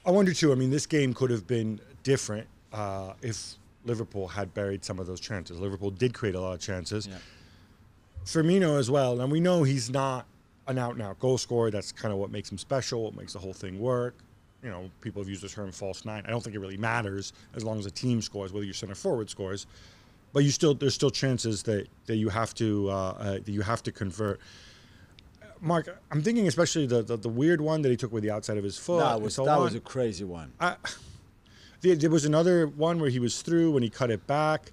I wonder too. I mean, this game could have been different if Liverpool had buried some of those chances. Liverpool did create a lot of chances. Yeah. Firmino as well, and we know he's not an out-and-out goal scorer. That's kind of what makes him special, what makes the whole thing work. You know, people have used the term false nine. I don't think it really matters as long as a team scores, whether your center forward scores. But there's still chances that you have to convert. Mark, I'm thinking especially the weird one that he took with the outside of his foot. That was a crazy one. There was another one where he was through when he cut it back.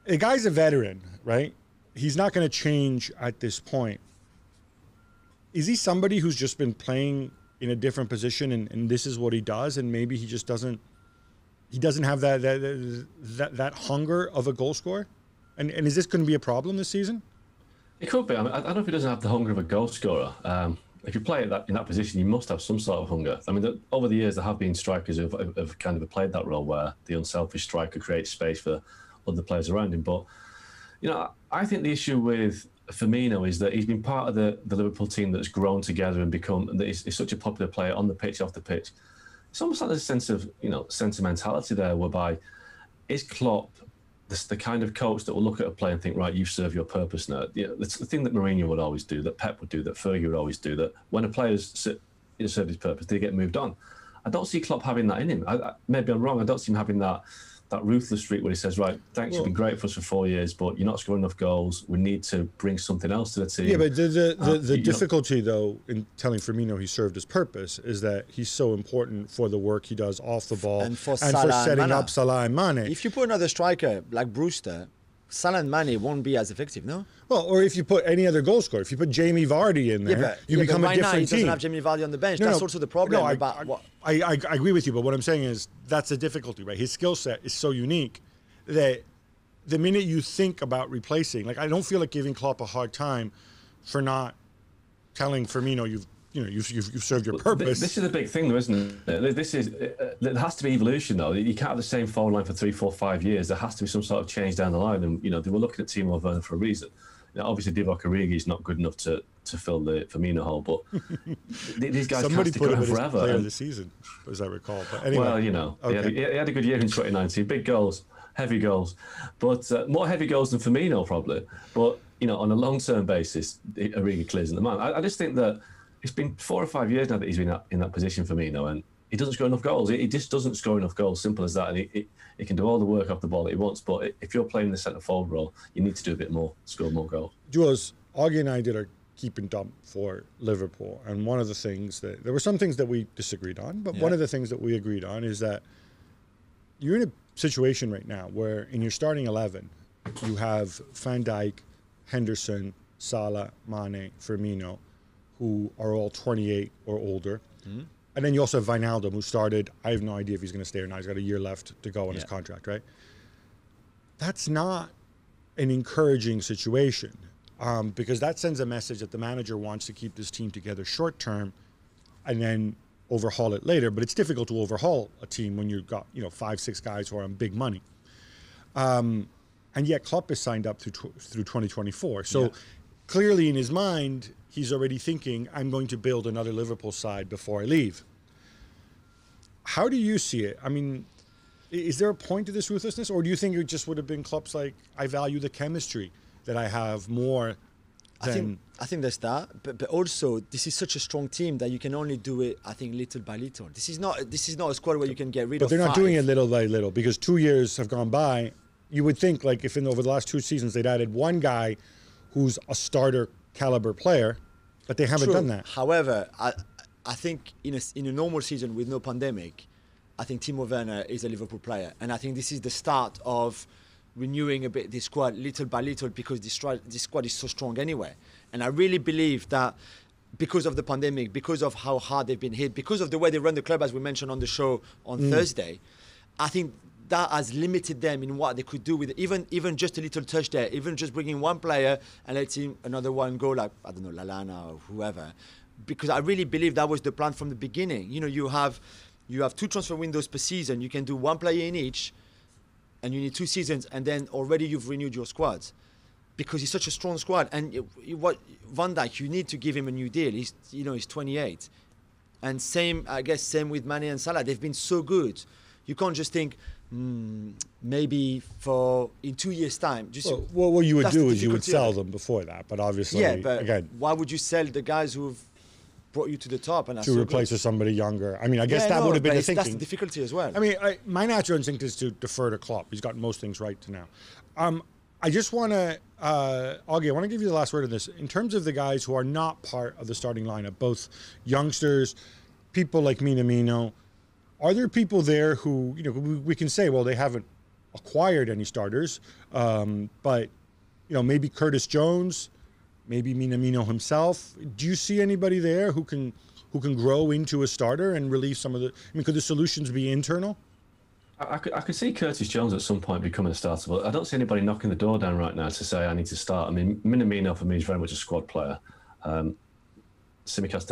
The guy's a veteran, right? He's not going to change at this point. Is he somebody who's just been playing in a different position and this is what he does, and maybe he just doesn't have that hunger of a goal scorer? And is this going to be a problem this season? It could be. I mean, I don't know if he doesn't have the hunger of a goal scorer. If you play in that position, you must have some sort of hunger. I mean, over the years, there have been strikers who have kind of played that role where the unselfish striker creates space for other players around him. But, you know, I think the issue with Firmino is that he's been part of the Liverpool team that's grown together and become, that he's such a popular player on the pitch, off the pitch. It's almost like there's a sense of, you know, sentimentality there, whereby is Klopp the kind of coach that will look at a player and think, right, you've served your purpose now. You know, it's the thing that Mourinho would always do, that Pep would do, that Fergie would always do, that when a player's served his purpose, they get moved on. I don't see Klopp having that in him. Maybe I'm wrong. I don't see him having that ruthless streak where he says, right, thanks, you've been great for us for 4 years, but you're not scoring enough goals. We need to bring something else to the team. Yeah, but the difficulty, though, in telling Firmino he served his purpose is that he's so important for the work he does off the ball and for setting up Salah and Mane. If you put another striker like Brewster, Salah and Mane won't be as effective, no? Well, or if you put any other goal scorer, if you put Jamie Vardy in there, you become a different now, he team. doesn't have Jamie Vardy on the bench. That's also the problem. I agree with you, but what I'm saying is that's the difficulty, right? His skill set is so unique that the minute you think about replacing, like I don't feel like giving Klopp a hard time for not telling Firmino you've served your purpose. This is a big thing, though, isn't it? There has to be evolution, though. You can't have the same forward line for 3, 4, 5 years. There has to be some sort of change down the line. And you know, they were looking at Timo Werner for a reason. You know, obviously, Divock Origi is not good enough to fill the Firmino hole, but these guys can't stick around forever. Player of the season, as I recall. But anyway, well, you know, okay. he had a good year in 2019. Big goals, heavy goals, but more heavy goals than Firmino probably. But you know, on a long-term basis, Origi clears in the man. I just think that it's been 4 or 5 years now that he's been in that position, Firmino, and he doesn't score enough goals. He just doesn't score enough goals. Simple as that. And he can do all the work off the ball that he wants, but if you're playing the centre forward role, you need to do a bit more, score more goals. Jules, Ogden and I did our keep and dump for Liverpool, and one of the things that there were some things that we disagreed on, but one of the things that we agreed on is that you're in a situation right now where in your starting 11 you have Van Dijk, Henderson, Salah, Mane, Firmino, who are all 28 or older. Mm-hmm. And then you also have Wijnaldum, who started, I have no idea if he's going to stay or not. He's got a year left to go on his contract, right? That's not an encouraging situation because that sends a message that the manager wants to keep this team together short term and then overhaul it later. But it's difficult to overhaul a team when you've got 5, 6 guys who are on big money. And yet Klopp is signed up through 2024. So clearly in his mind, he's already thinking, I'm going to build another Liverpool side before I leave. How do you see it? I mean, is there a point to this ruthlessness? Or do you think it just would have been Klopp's like, I value the chemistry that I have more than... I think there's that. But also, this is such a strong team that you can only do it, I think, little by little. This is not a squad where you can get rid of 5. But they're not doing it little by little because 2 years have gone by. You would think, like, if over the last 2 seasons they'd added one guy who's a starter caliber player, but they haven't done that. However, I think in a normal season with no pandemic, I think Timo Werner is a Liverpool player, and I think this is the start of renewing a bit this squad little by little because this squad is so strong anyway. And I really believe that because of the pandemic, because of how hard they've been hit, because of the way they run the club, as we mentioned on the show on Thursday, I think that has limited them in what they could do with it. Even just a little touch there, even just bringing one player and letting another one go, like, I don't know, Lallana or whoever. Because I really believe that was the plan from the beginning. You know, you have 2 transfer windows per season. You can do one player in each, and you need 2 seasons, and then already you've renewed your squad. Because he's such a strong squad. And Van Dijk, you need to give him a new deal. He's 28. And same, I guess, same with Mane and Salah. They've been so good. You can't just think, maybe in 2 years' time. Just, well, what you would do is you would sell them before that. But obviously, yeah, but again, why would you sell the guys who've brought you to the top? And to replace with somebody younger? I mean, I guess that would have been the thinking. That's the difficulty as well. I mean, my natural instinct is to defer to Klopp. He's got most things right to now. I just want to, Augie, I want to give you the last word on this. In terms of the guys who are not part of the starting lineup, both youngsters, people like Minamino, are there people there who, we can say, well, they haven't acquired any starters, but, maybe Curtis Jones, maybe Minamino himself. Do you see anybody there who can grow into a starter and relieve some of the, could the solutions be internal? I could see Curtis Jones at some point becoming a starter, but I don't see anybody knocking the door down right now to say I need to start. I mean, Minamino for me is very much a squad player. Tsimikas,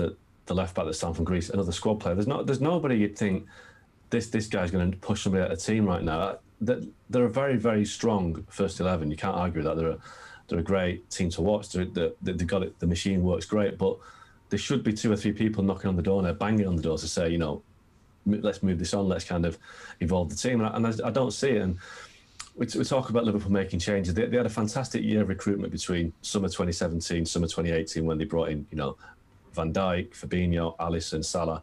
the left back that's down from Greece, another squad player. There's nobody you'd think this guy's going to push somebody out of the team right now. They're a very, very strong first 11. You can't argue that. They're a great team to watch. They've got it. The machine works great, but there should be 2 or 3 people knocking on the door now, banging on the door to say, let's move this on, let's kind of evolve the team. And I don't see it. And we talk about Liverpool making changes. They had a fantastic year of recruitment between summer 2017, summer 2018, when they brought in, Van Dijk, Fabinho, Alisson, Salah.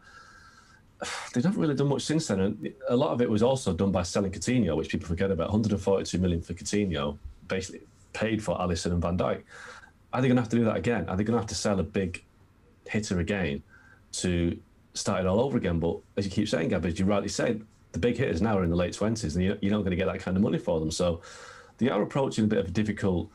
They've not really done much since then. And a lot of it was also done by selling Coutinho, which people forget about. 142 million for Coutinho, basically paid for Alisson and Van Dijk. Are they going to have to do that again? Are they going to have to sell a big hitter again to start it all over again? But as you keep saying, Gab, as you rightly said, the big hitters now are in the late 20s, and you're not going to get that kind of money for them. So they are approaching a bit of a difficult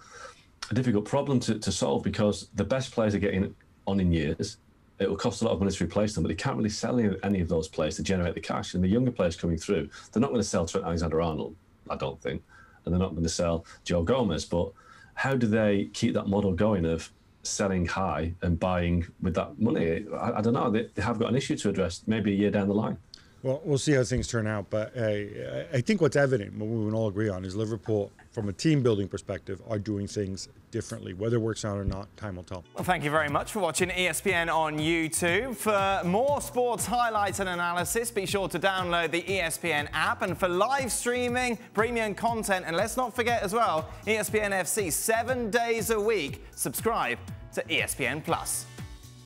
problem to solve, because the best players are getting on in years. It will cost a lot of money to replace them, but they can't really sell any of those players to generate the cash. And the younger players coming through, they're not going to sell Trent Alexander-Arnold, I don't think, and they're not going to sell Joe Gomez. But how do they keep that model going of selling high and buying with that money? I don't know. They have got an issue to address maybe a year down the line. Well, we'll see how things turn out. But I think what's evident, what we can all agree on, is Liverpool, from a team-building perspective, are doing things differently. Whether it works out or not, time will tell. Well, thank you very much for watching ESPN on YouTube. For more sports highlights and analysis, be sure to download the ESPN app. And for live streaming, premium content, and let's not forget as well, ESPN FC 7 days a week. Subscribe to ESPN+.